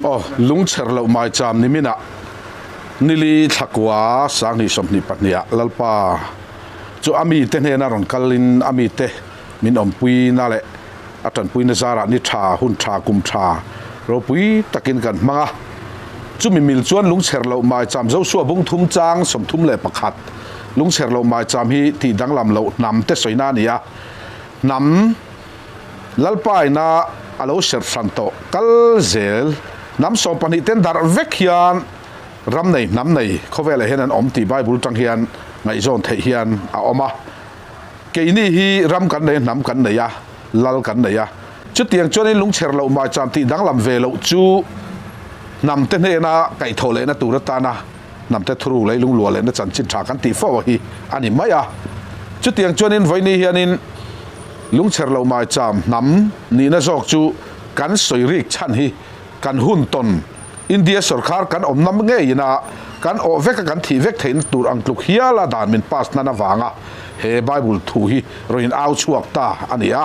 oh lung cher lo mai cham ni mina nili thakwa sang ni som ni patnia lalpa chu ami te ne na ron kalin ami te min om pui na le atan pui na zara ni tha hun tha kum tha ro pui takin kan manga chu mi mil chuan lung cher lo mai cham zo su bung thum chang som thum le pakhat lung cher lo mai cham hi ti dang lam lo nam te soina nia nam lalpai na alo ser santo kal zel nam so pani ten dar vek hian ram nei nam nei khowele hen an om ti bible tang hian ngai zon thei hian a oma ke ni hi ram kan nei nam kan nei ya lal kan nei ya chu tiang choni lung cher lo ma cham ti dang lam ve lo chu nam te ne na kai thole na tu ra ta na nam te thru lei lung lo le na chan chin tha kan ti fo hi ani maya chu tiang chonin voi ni hian in lung cher lo mai cham nam ni na jok chu kan soi rik chan hi kan hun ton India sarkar kan om nam nge ina kan o vek kan thi vek thein tur ang tluk hiala dan min pas na wanga he bible thu hi roin au chuak ta ania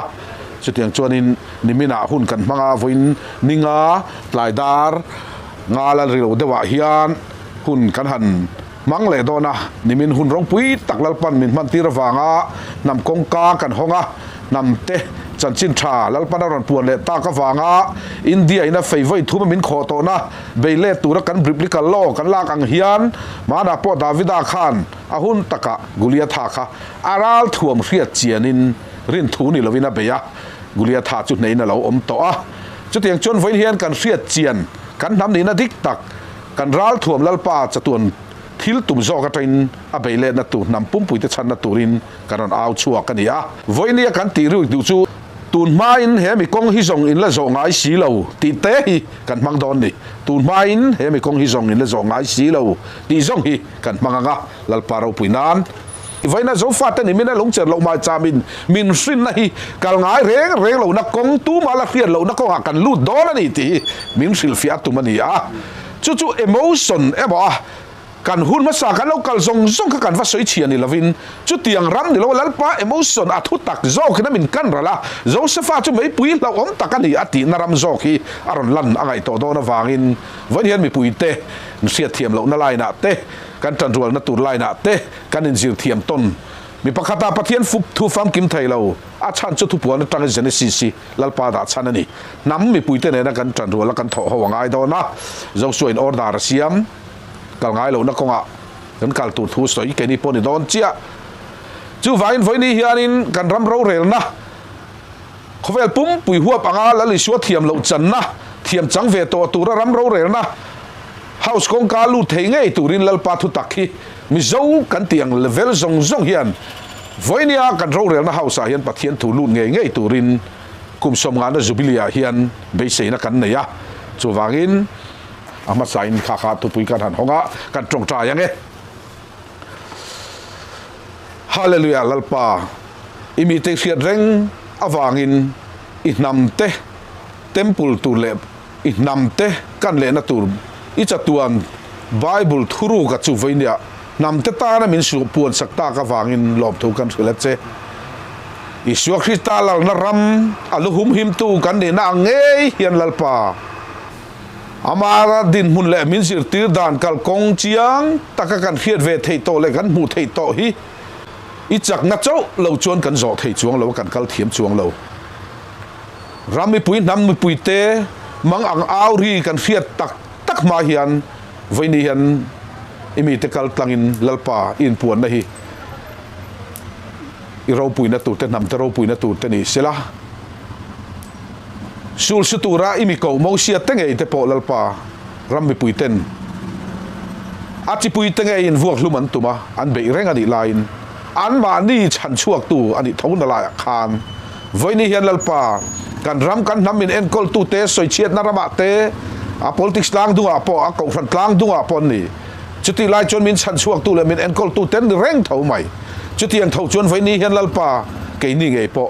chutiang chuanin nimina hun kan manga voin ninga tlaidar ngala rilo dewa hian hun kan han mang le dona nimin hun rong pui taklal pan min man tir wanga nam kongka kan honga nam te chan chin tha lalpana ron puan le ta ka wanga India ina favoi thuma min kho to na beile tura kan biblical law kan lak ang hian mana po Davida Khan ahun taka gulia tha kha aral thuam hriat chianin rin thu ni lovina beya gulia tha chu nei na lo om to a chu tiang chon voin hian kan hriat chian kan nam ni na dik tak kan ral thuam lalpa chatuan thil tum zo ka train a beile na tu nam pum pui te chan na turin karon au chuak ka nia voinia kan ti ru du chu tun main he mi kong hi zong in la zo ngai si lo ti te hi kan mang don ni tun main he mi kong hi zong in la zo ngai si lo ti zong hi kan manganga lal paro puinan voina zo fa te ni mina long cher lo ma chamin min sin na hi kal ngai reng lo na kong tu ma la fian lo na ko kan lu don ani ti min sil fia tu mani a chu emotion e ba kan hun ma sa kan lo kal zong ka kan va soi chian ni lovin chu tiang ram ni lo lalpa emotion a thu tak zo khina min kan rala zo se fa chu mai pui lo om takani ati naram zo ki aron lan angai to do na wangin van hian mi pui te sia thiam lo na lai na te kan tan rual na tur lai na te kan in zir thiam ton mi pakhata pathian fup thu fam kim thai lo a chan chu thu puan tang genesis si lalpa da chan ani nam mi pui te ne na kan tan rual kan tho ho wangai do na zo so in order siam kal ngai lo na konga kan kal tu thu soi ke ni poni don chia chu vain voi ni hianin kan ram ro rel na khovel pum pui huap anga la li suat thiam lo chan na thiam chang ve to tu ra ram ro rel na house kong ka lu thei ngei turin lal pa thu takhi mi zo kan tiang level zong hian voi nia kan ro rel na house a hian pathian thu lu ngei turin kum som nga na jubilia hian be sei na kan ne ya chu wangin ama sain kha tu pui kan han honga kan trong tra yang e hallelujah lalpa imi te siat reng awangin inam te temple tu le inam te kan le na tur I chatuan bible thuru ka chu veinia nam te ta na min su puan sakta ka wangin lom thu kan thula che Iswa Krista lal na ram aluhum him tu kan ne na ngei hian lalpa amara din mun le min sir tir dan kal kong chiang taka kan khiat ve thei to le kan mu thei to hi I chak na chau lo chuan kan zo thei chuang lo kan kal thiam chuang lo rami pui nam mi pui te mang ang au ri kan khiat tak ma hian voini hian imi te kal tlangin lalpa in puan na hi I ro pui na tu te nam te ro pui na tu te ni sela sul sutura imi ko mo sia tenge te po lalpa rammi puiten achi puitenge in vuak luman tuma an be reng ani lain an ma ni chan chuak tu ani thon la khan voini hian lalpa kan ram kan namin en kol tu te soi chiat na rama te a politics lang dunga po a ko fran tlang dunga pon ni chuti lai chon min chan chuak tu le min en kol tu ten reng tho mai chuti ang tho chon voini hian lalpa ke ni nge po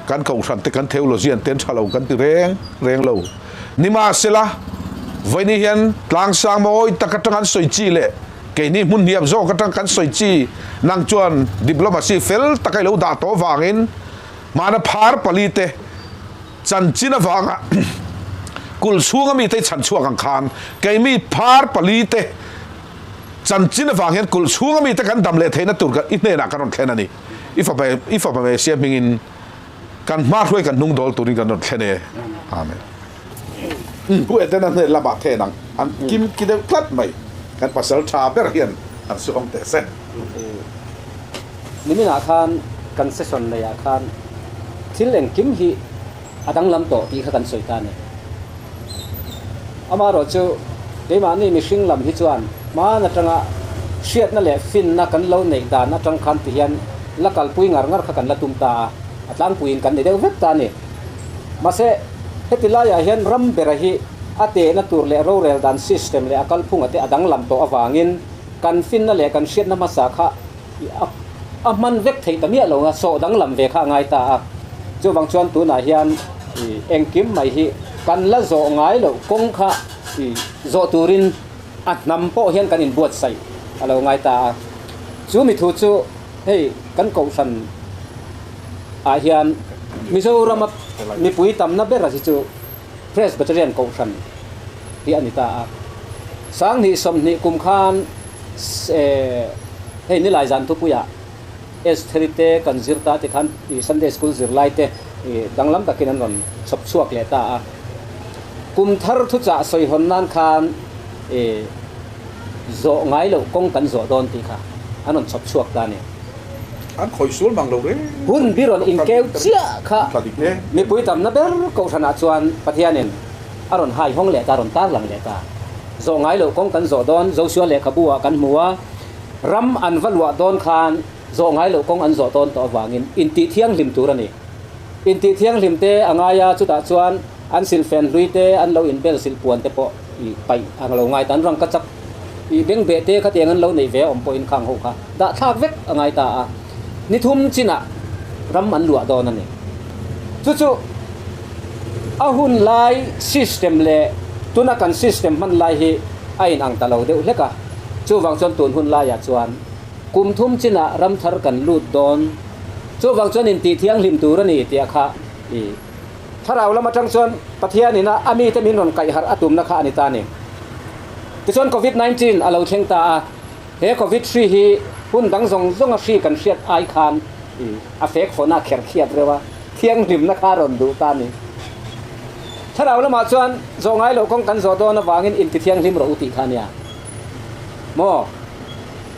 kan kau san te kan theologian ten chalo kan ti reng lo nima sela voini hian tlang sang moi takatangan soi chi le ke ni mun niam zo katang kan soi chi nang chuan diplomacy fel takai lo da to wangin mana phar palite chan china wanga กุลช่วงมีเตฉันช่วงกังคานไกมีพาร์ปลีเตจันจินฟังเห็นกุลช่วงมีเตกันดำเลเทนตุรกันอินเนนักกันนนแค่นั้นนี่อีฟไปเสียมิงินกันมาช่วยกันนุ่งดอลตุริกันนนแค่นี้อาเมนกูเอ็ดนั่นเนี่ยระบาดเทนังอันกิมกินเดือดพลัดไหมกันภาษาชาเปรเฮียนอันสุองเตเซนนี่มีอาคารกันเซสชันในอาคารที่เล่นกิมฮีอดังลำโตที่เขากันสวยตาเนี่ยอามาเราจะได้มานี่มีสิ่งลำที่จวนมาหน้าจังอ่ะเชียดนั่นแหละฟินนักกันเล่าในด่านนักจังคันที่เห็นลักกัลปุยงาเขากันละตุมตาอัตลังปุยกันในเดือดเวทตาเนี่ยมาเสเฮติลายเห็นรัมเบรฮีอาเตนตัวเล่โรเรลดันซิสเต็มเล่อกัลพุ่งอาเตอดังลำโตอวางินกันฟินนั่นแหละกันเชียดน้ำมาสาขะมันเวกเทตเมียลงโซดังลำเวข้าไงตาจู่บางชวนตัวนาเฮียนเอ็งกิมไม่ฮีกันละโซไงลงกงข้าโซตูรินอัดนำโปเฮียนกันอินบวชใส่อะไรไงตาจู่มิทูจู่เฮ้กันกงสันอาเฮียนมิโซรามับมีปุยตำนับเบรสิจู่เพรสบัตเรียนกงสันที่อันนี้ตาสังนิสมนิกุมขานเฮ้นี่หลายจันทุกปุยเอสเทริเตกันซิร์ตาที่ขันซันเดย์สคูลซิร์ไลเตดังลำตะกินันนสับชวกเลตากุมทาร์ทุจ่าสอยหนนันขานโจไงเรากงกันโจโดนตีค่ะอันนั้นสับชวกตาเนี่ยอันคอยสูลบังเราเลยหุ่นบิรอนอินเกลเสียค่ะมีปุยตำนับเบลกงชนะชวนปะเทียนินอันนั้นหายห้องเลตาอันตาหลังเลตาโจไงเรากงกันโจโดนโจชัวเลขบัวกันมัวรำอันวัลวะโดนขานโจงายลูกกงอันโจตอนต่อวางินอินติเทียงลิมตูรันี่อินติเทียงลิมเตอังายาจุดาชวนอันสิลเฟนลุยเตอันเราอินเบลสิลปวนเตปอไปอังเราไงตันรังกัจจอีเบงเบเตขัดยังอันเราในเวอมปอินขังหกค่ะดาทากเวกอังไงตานิทุมจินะรำอันหลวดอนนั่นนี่จู่อาหุ่นไลซิสเต็มเล่ตัวนักการซิสเต็มมันไลให้ไอ้นังตะเราเดียวเล็กอะจู่วังชนตุนหุ่นไลอยากชวนกุมทุ่มจินะรำทาร์กันลูดดอนจู่วังชนอินตีเทียงลิมตูรนี่เตียค่ะถ้าเราละมาจังชวนปะเทียนี่นะอามีแต่มีนนไก่หาอตุมนะคะอันนี้ตานี่ที่ชวนโควิด-19เราเชียงตาเฮโควิด3ฮีหุ่นดังส่งชีกันเสียดไอคานอาเฟกฝนอาเขียดเขียดเลยว่าเทียงริมนะคะรอนดูตานี่ถ้าเราละมาชวนส่งไอ้เราคงกันโซโดนวางอินตีเทียงริมเราอุติขานี่โม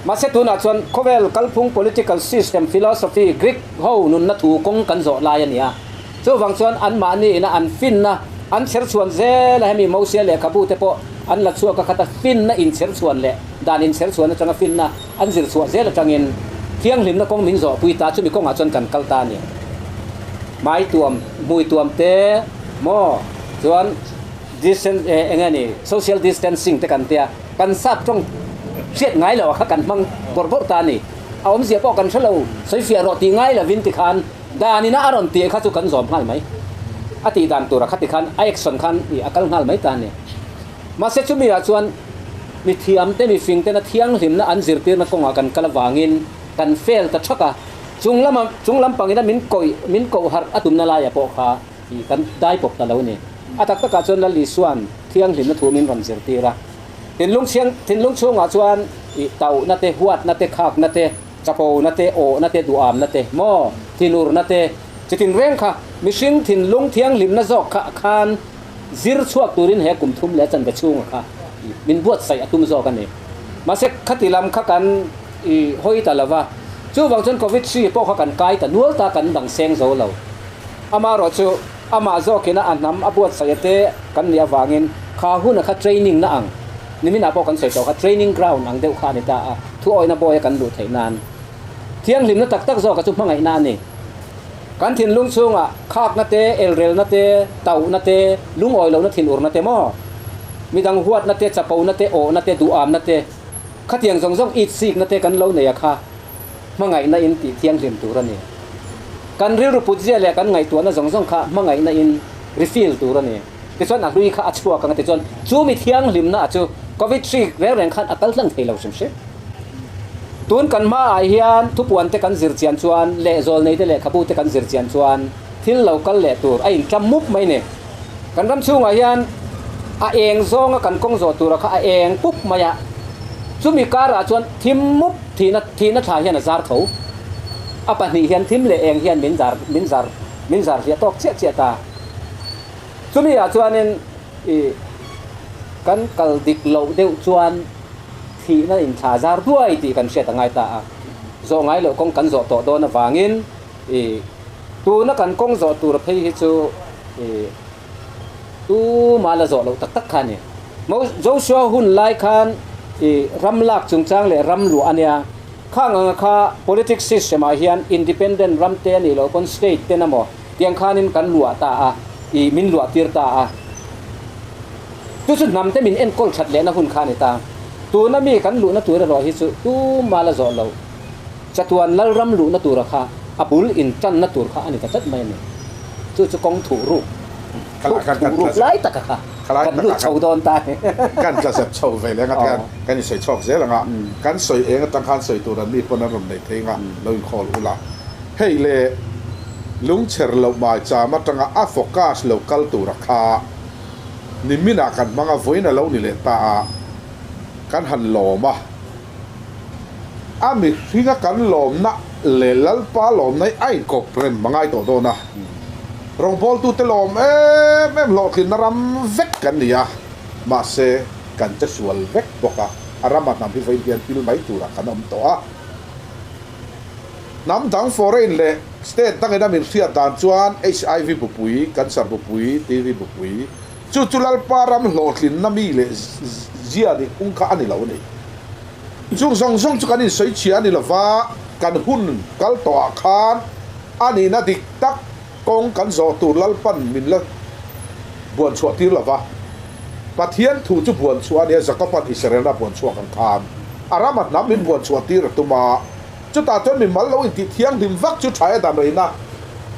มาเสตุนัดส่วนโคเวลกัลพุง political system philosophy Greek เขาหนุนนัถูกงกันโจลายนี่อ่ะส่วนบางส่วนอันมานี่นะอันฟินนะอันเชิญส่วนเซลให้มีมูเซียเล่ขบูเตปออันละส่วนก็ขัดฟินนะอินเชิญส่วนเล่ดานอินเชิญส่วนนะจังฟินนะอันเชิญส่วนเซลจังอินเที่ยงลิมนะกงมินโจปุยตาจุมีกงอาจนกันกัลตานี่ไม้ตัวมวยตัวเตโมส่วน distance ไงนี่ social distancing เตกันเตียกันซับจงเสียดง่ายแล้วข้ากันมังบริบทตานี่เอาเสียปอกันเฉลาใส่เฟียรตีง่ายแล้ววินติคันดานี่นะอารมณ์ตีข้าจุกันสอมหันไหมอติดานตัวรักติคันไอเอ็กซ์สันคันอีอาการหันไหมตานี่มาเสจุมีอาชวนมีเทียมเตมีฟิงเตนะเทียงหิมนะอันสิร์ตีนะกงอากันกะละวางินกันเฟลตะชักะจุงลำปังอินะมินโกหาอตุมนาลายปอขาอีกันได้ปกตะเลวนี่อาตักตะกาชวนละลิสวนเทียงหิมนะถูมินวันสิร์ตีระทินลุงเชียงทินลุงช่วงอาชวนเต่านาเตหวดนาเตขากนาเตจับโอนาเตโอนาเตดูอามนาเตหม้อทินูรนาเตจะทินเร่งค่ะมิชิงทินลุงเทียงลิมนาจอกขะคานซิร์ชวกตูรินเฮกุมทุ่มและจันกระช่วงค่ะมินบวชใส่อตุมจอกันนี่มาเสกขติลำขกันห้อยตะละว่าจู่บางจนโควิด4พวกขกันไกแต่นัวตากันดังเซงโซเราอามารอจู่อามาโซกินะอันน้ำอบวชใส่เตกันเนียวางินข้าหุ่นข้าเทรนนิ่งนะอังนี่มีนาพอกันใส่ตัวค่ะ training ground นังเดียวขานี่ตาทุกอ้อยนาบอยกันดูไถนานเที่ยงลิมนะตักซอกับจุ่มไงนานนี่กันถิ่นลุงซุงอ่ะคากนาเตเอลเรลนาเตเต่านาเตลุงอ้อยเรานาถิ่นอุรนาเตมอมีดังหวดนาเตจับปูนาเตโอนาเตดูอามนาเตขัดเทียงสองอีดซีกนาเตกันเราเนี่ยค่ะมังไงนาอินติเที่ยงลิมตัวนี่กันเรื่องปุจเจเลยกันไงตัวนั้นสองค่ะมังไงนาอินรีฟิลตัวนี่แต่ส่วนนักลุยข้าอัจฉริยะกันแต่ส่วนจู่มีเที่ยงลิมนะจู่ก็วิธีเรื่องขันอัตลังเทเราใช่ไหมตุนกันมาไอเฮียนทุกวันเตกันซิร์เจียนชวนเล่โซลในเตเล่ขบูเตกันซิร์เจียนชวนที่เรากันเล่ตัวไอ้จำมุกไหมเนี่ยกันรำช่วงไอเฮียน a eng zong kan kong zo tu ra kha a eng pup maya chumi kara chuan thim mup thina tha hian a zar tho a pa ni hian thim le eng hian min zar ria tok che ta chumi a chuanin kan kal dik lo deuh chuan thina in tha zar duai ti kan hriat angai ta a zo ngai lo kong kan zo to do na wangin tu na kan kong zo tu ra phei hi chu tu mala zo lo tak khani mo Joshua hun lai khan ram lak chung chang le ram lu ania khang kha politics system a hian independent ram te ni lo kon state te na mo tiang khanin kan lua ta a min lua tir ta a tu chu nam te min en kol that le na hun khani ta tu na mi kan lu na tu ra ro hi chu tu mala zo lo chatuan lal ram lu na tu ra kha abul in chan na tur kha ani ta chat mai ni chu kong thu ru kan lai ta ka kan lu chau don ta กันจะเสพโชว์ไปแล้วกันกันใส่ชอบเสียแล้วอ่ะกันใส่เองตั้งคันใส่ตัวนั้นมีคนนั้นในเทงอ่ะเราขอรู้ละเฮ้ยเลยลุงเชอร์เรามาจามาตั้งอ่ะโฟกัสเราคัลตัวราคานี่มีนักกันมังอ่ะไว้นะเรานี่เลยตากันหันหลอมามีฟิกกันหลอมนะเลยลัลป้าหลอมในไอ้กบเป็นมังไงตัวโตนะรองบอลตูเตลอมแม่หลอกขึ้นนารำเวกกันเนี่ยมาเซกันจะสวลเวกบอกอ่ะอารามัดนำพิไฟเดียนพิลไม่ตัวละกันนำตัวน้ำดังฟอร์เรนเลยสเตทตั้งแต่มีเสียดานจวน HIV บุปุยกันสารบุปุยทีวีบุปุยจุลัลปารำหลอกขึ้นน้ำมีเลยเจียดิอุ้งข้านี่เหล่านี้จุกันนี่สวยเชียนี่ละว่ากันหุ่นกันตัวคานอันนี้นะดิกตักกองกันจอตูลัลปันมินละบวนชัวที่ละวะปะเทียนถูจุบวนชัวเนี่ยจะก็ปันอิสราเอลบวนชัวกันคามอารามัดน้ำมินบวนชัวที่ระตุมาจุดตาจนมินมันเราอินทิเทียงดิมวักจุดใช้ดามเลยนะ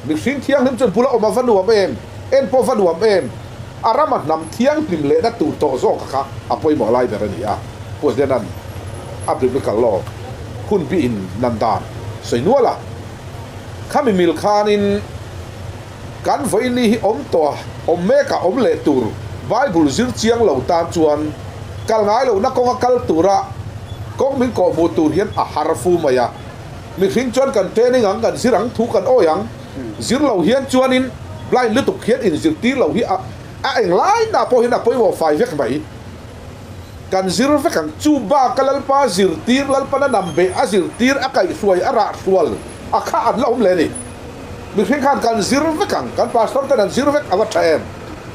มิสิ่งเทียงดิมจนพูละออกมาฟันหัวเองเอ็นพอฟันหัวเองอารามัดน้ำเทียงดิมเละนัตูโตโซกะอ่ะไปหมอไล่แบบนี้อ่ะพวกเดนั้นอับดุลกัลลอคุณพี่อินนันดานสวยนัวล่ะข้ามีมิลคานินกันไฟนี่อมตัวอมเมกะอมเลตูร์ไบเบิลซิร์เชียงเหล่าตามจวนกัลง่ายเหล่านักกงกัลตูระกงมิงกอบูตูเฮียนอาฮาร์ฟูมายามีทิ้งจวนกันเทนิงังกันสิรังทุกันโอยังซิร์เหล่าเฮียนจวนนินไล่ลึกตุกเฮียนอินซิร์ตีเหล่าเฮียเอ็งไล่น่าพอเห็นน่าพอว่าไฟเวกไหมกันซิร์เวกันจูบากัลปาซิร์ตีลัลปานันเบอซิร์ตีอาไก่สวยอาระสวลอาข้าอันละอมเลนี่มีเพียงการซิร์เวกันการพาสตอร์แต่นั้นซิร์เวกอวตาร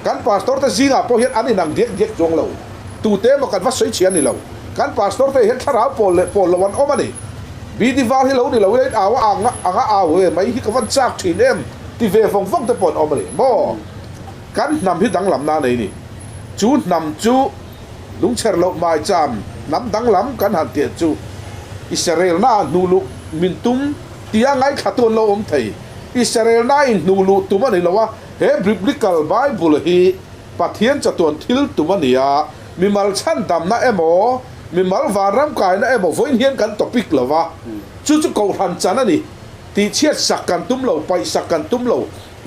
การพาสตอร์แต่ซิงาพอเห็นอันนี้นังเด็กจงเราตูเต้มากันวัดสวยเชียนนี่เราการพาสตอร์แต่เห็นขราวโปลวันอมันนี่บีดีวาที่เรานี่เราเล่นเอาเว้ยไม่ที่กับวันจากทีเอ็มที่เวฟงแต่ปนอมันนี่บ่การนำที่ดังลำนาในนี่จูนำจูลุงเชอร์เรามาจำนำดังลำกันหันเตียจูอิสราเอลน่านูลุมินตุมที่ยังไงขัดตัวเราอมไทยอิสราเอลน่าอินนูลุตัวมันนี่เราว่าเฮบริบลิกัลไบเบิลฮีปัทเทียนจะตัวทิลตัวมันนี่มีมัลชันดำนะเอโมมีมัลวารัมกายนะเอโมไว้เฮียนกันตอปิกเราว่าจู่ๆกูหันจานะนี่ตีเชียดสักกันตุ้มเราไปสักกันตุ้มเรา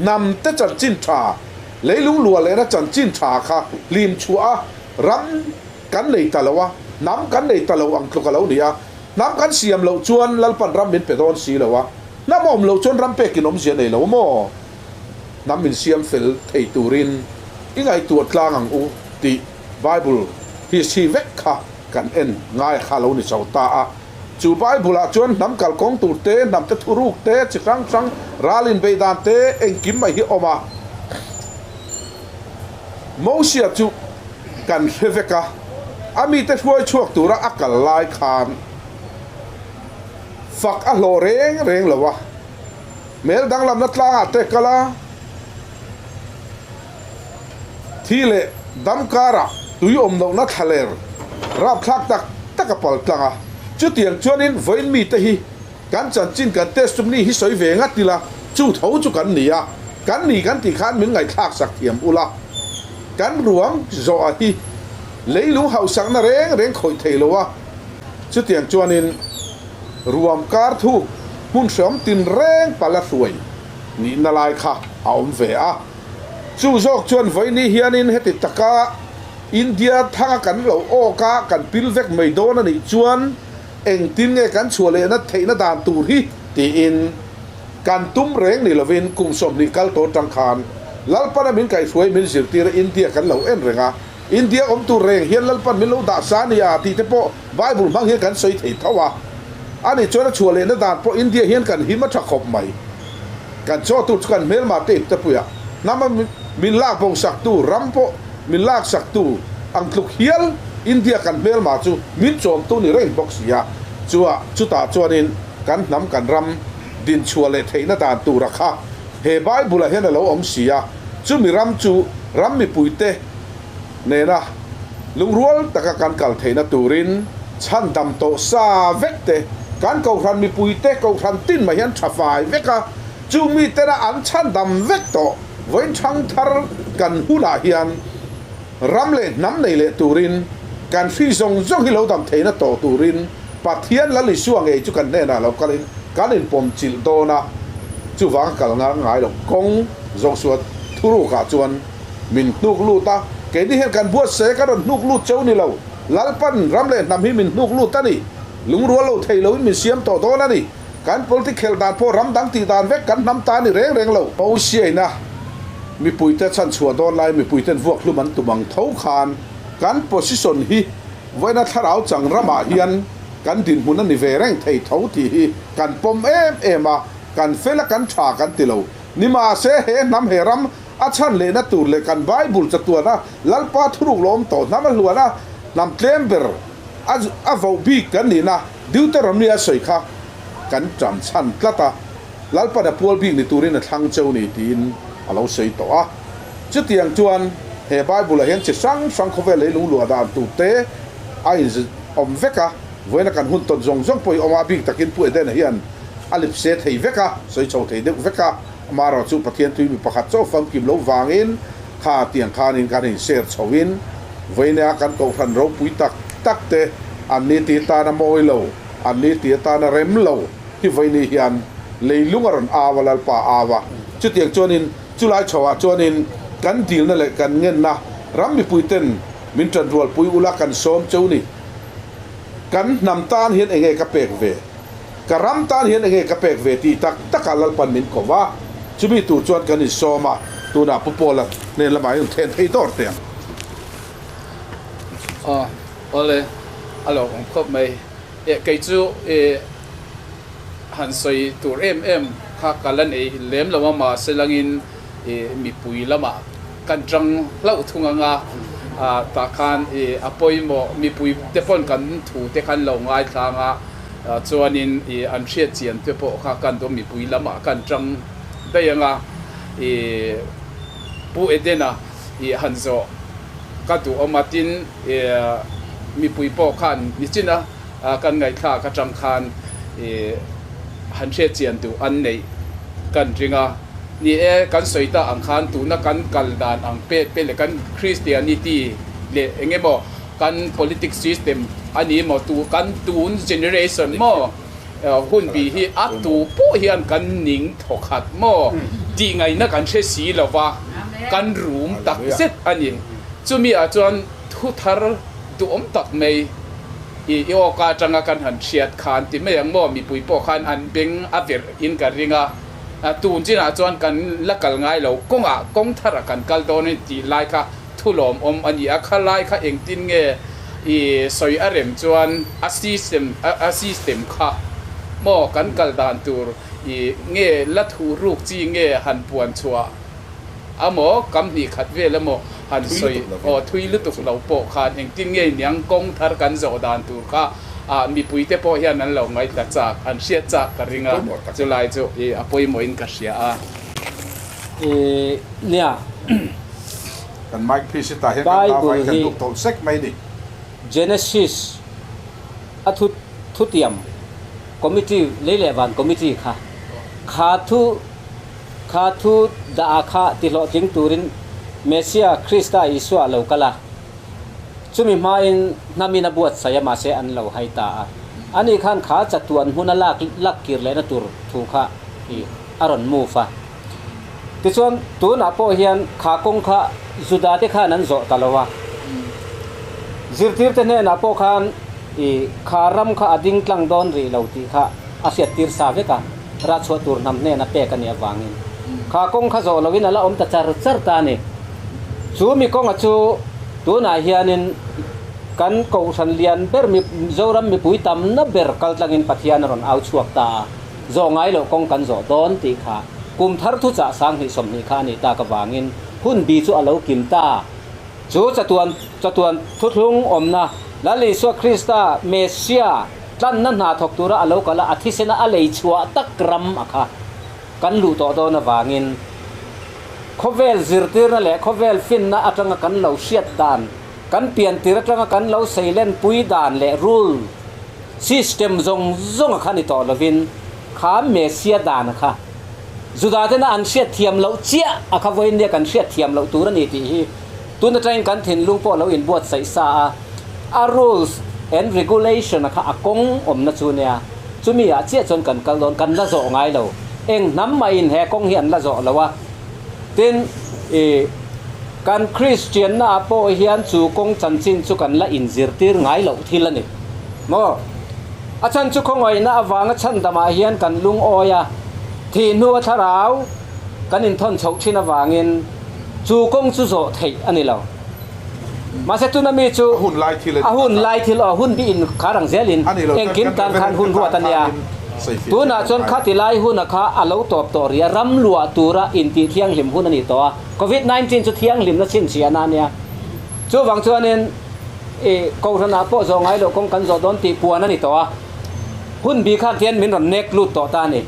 นำแต่จันจินชาเลยลุงลัวเลยนะจันจินชาค่ะลิมชัวรำกันเลยตะละวะน้ำกันเลยตะละอังคลุกเราเนี่ยน้ำกันเสียมเราชวนลัลปันรำเป็นเป็ดอนสีละวะน้ำอมเราชวนรำเป็ดกินอมเสียในเราโม่น้ำเป็นเสียมเฟลไทตูรินยังไงตัวกลางอังอุติไบเบิลที่ชีเวกค่ะกันเอ็นง่ายข้าเราในชาวตาจูไบเบิลชวนน้ำกัลกองตูเตน้ำจะทุรุกเตจิครั้งราลินเบดานเตเอ็งกิมไม่ฮิออกมาโมเสียจูกันเฮเวกะอามีแต่ช่วยช่วงตัวรักกันลายคานฝักอโลเร่งเหรอวะเมลดังลำนัดลาเตกะลาที่เละดัมการะตุยอมดงนัดทะเลรับคลักตักกระเป๋าตังอ่ะจุดเตียงชวนินไว้มีแต่ฮีการจันจินกันเตสตุมนี่ฮิสอยเวงัดทีละจู่เท้าจุกันนี่อ่ะกันนี่กันตีขานเหมือนไงคลากสักเทียมอุละกันรวมโจอาฮีเลยลุงเฮาสักน่ะเร่งคอยเทลวะจุดเตียงชวนินรวมการทุกหุ่นเสริมตินเร่งปลาสวยนี่นาลายค่ะเอาเวอะจู่โจกชวนไว้นี่เฮียนินเฮติตะกะ India thanga kan lo o ka kan pil vek mai do na ni chuan eng tin nge kan chhuale na theina dan tur hi ti in kan tum reng ni lovin kum som ni kal to tang khan lalpana min kai suai min zirtir India kan lo en renga India om tu reng hian lalpan min lo da sa ni a ti te po Bible mang hian kan soi thei thawa ani chona chhuale na dan po India hian kan hi ma tha khop mai kan cho tu kan mel ma te te puya nama min lak bong sak tu rampo min lak sak tu ang tluk hial India kan mel ma chu min chom tu ni reng box ya chua chuta chuanin kan nam kan ram din chhuale theina dan tu rakha he Bible hian lo om sia chu mi ram chu ram mi puite nena lungrual taka kan kal theina turin chan dam to sa vekte kan ko ran mi puite ko ran tin ma hian thafai veka chu mi tera an chan dam vek to voin thang thar kan hula hian ramle nam nei le turin kan fi zong zong hi lo dam theina to turin pathian la li suang ei chu kan ne na lo kalin kanin pom chil do na chu wang kal nga ngai lo kong zong suat thuru ka chuan min nuk lu ta ke ni hen kan buat se ka don nuk lu chau ni lo lalpan ramle nam hi min nuk lu ta ni lungrual lo thei lo min siam to do na ni kan political dan po ram dang ti dan vek kan nam ta ni reng reng lo pau siai na mi puite chan chua don lai mi puiten vuak lu man tumang thau khan kan position hi voina tharau chang rama hian kan din mun ni ve reng thei thau ti hi kan pom em a kan fela kan tha kan ti lo ni ma se he nam he ram a chan le na tur le kan Bible chatua na lalpa thuruk lom to nam luwa na nam tlember a vo bi kan ni na Deuteronomy a soi kha kan cham chan tlata lalpa da pol bi ni turin a thang chau ni tin alo sei to a chu tiang chuan he Bible hian che sang sang khove le lung lua dan tu te ai om veka voina kan hun ton zong zong poi oma bi takin pu den hian alip se thei veka soi chau thei de veka maro chu pathian tui mi pakhat cho fam kim lo wangin kha tiang khan in kan in share chawin voina kan ko phan ro pui tak tak te an ni ti ta na moi lo an ni ti ta na rem lo hi voini hian leilungaron awalal pa awa chu tiang chuanin chulai chawa chuanin kan dil na le kan ngen na ram mi puiten min tran rual pui ula kan som choni kan nam tan hian enge ka pek ve ka ram tan hian enge ka pek ve ti tak takalal pan min ko wa chumi tu chuan kan in soma tu na popola ne la mai ten thei tor te ole alo ong khop mai kai chu han soi tur em kha kalan e lem lawa ma selangin mi pui lama kan trang lau thunga nga ta khan apoi mo mi pui te pon kan thu te khan lo ngai tha nga chuanin an hriat chian te po kha kan do mi pui lama kan trang dayanga pu edena han zo ka tu omatin mi pui po khan ni china kan ngai tha ka trang khan han hriat chian tu an nei kan ringa ni kan soita ang khan tu na kan kaldan ang pe le kan Christianity le engemo kan politics system ani mo tu kan tun generation mo hun bi hi at tu pu hian kan ning thokhat mo ti ngai na kan the si lawa kan room tak set ani chumi a chuan thu thar tu om tak mai i o ka tanga kan han thiat khan ti me yang mo mi pui po khan an beng aver in ka ringa tun china chuan kan lakal ngai lo kong thara kan kal don ti lai kha thulom om ani a kha lai kha eng tin nge i soi arem chuan a system kha mo kan kal dan tur i nge la thu ruk chi nge han puan chua amo kam ni khat ve la mo han soi o thui lu tuk lo po khan eng tin nge nyang kong thar kan zo dan tur kha mi pui te po hian an lo ngai ta chak an hriat chak ka ringa chulai chu apoi mo in ka hria a nia kan mic piece ta hian kan ta vai kan tuk tol sek mai ni Genesis thu tiam committee leilewan committee kha thu da kha ti lo ting turin Mesia Krista Isu lo kala chumi ma in namina buat saya ma se an lo haita ani khan kha chatuan huna lak kir le na tur thu kha i aron mu fa ti chuan tu na po hian kha kong kha juda te kha nan zo talowa zirtir te ne na po khan i kharam kha ading tlang don ri lo ti kha asiat tir sa ve ka ra chho tur nam ne na pe ka ni awangin kha kong kha zo lovin ala om ta char ta ni chu mi kong achu tu na hianin kan ko san lian ber mi zoram mi pui tam na ber kal tlangin pathian ron au chuak ta zo ngai lo kong kan zo don ti kha kum thar thu cha sang hi som ni kha ni ta ka wangin hun bi chu alo kim ta chu chatuan thuthung omna lali so krista mesia tlan na na thok tura alo kala athisena alei chua takram akha kan lu to do na wangin khovel zirtir na le khovel fin na atanga kan lo siat dan kan pian tir atanga kan lo silent pui dan le rule system zong khani to lovin kha mesia dan kha zuda te na an siat thiam lo chia akha voin ne kan siat thiam lo tur ni ti hi tun na train kan thin lung po lo in buat sai sa a rules and regulation kha akong om na chu nia chumi a che chon kan kal don kan la zo ngai lo eng nam mai in he kong hian la zo lawa tin kan christian na po hian chu kong chanchin chu kan la in zirtir ngai lo thilani mo achan chu khongoi na awanga chan dama hian kan lung oya thi nu tharau kan in thon chok thina wangin chu kong chu zo thei ani lo ma se tu na mi chu hun lai thil hun lai thil hun bi in kharang zelin eng kim tan khan hun ruwa tania tu na chon khati lai hun kha alo top to ria ram lua tura in ti thiang lim hun ani to covid 19 chu thiang lim na chin sia na nia chu wang chuanin ko thana po zo ngai lo kong kan zo don ti puan ani to hun bi kha tian min ron nek lut to ta ni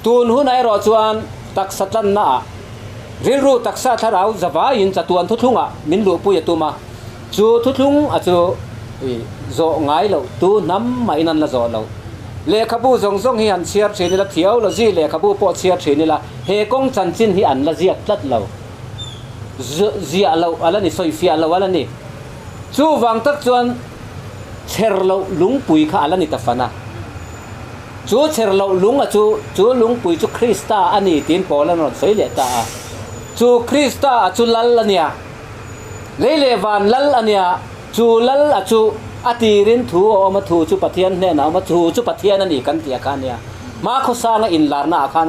tun hun ai ro chuan tak satlan na ril ru taksa tharau zawa in chatuan thuthunga min lu pu yatuma chu thuthung a chu zo ngai lo tu nam mai nan la zo lo le khabu zong hi an chiar thini la thiau lo ji le khabu po chiar thini la he kong chan chin hi an la ziak tlat lo zia lo ala ni soi fia lo ala ni chu wang tak chuan cher lo lung pui kha ala ni ta fana chu cher lo lung a chu lung pui chu krista ani tin pola no soi le ta chu krista chu lal ania le van lal ania chu lal a chu atirin thu o ma thu chu pathian ne na ma thu chu pathian ani kan tia ka nia ma kho sanga in larna akhan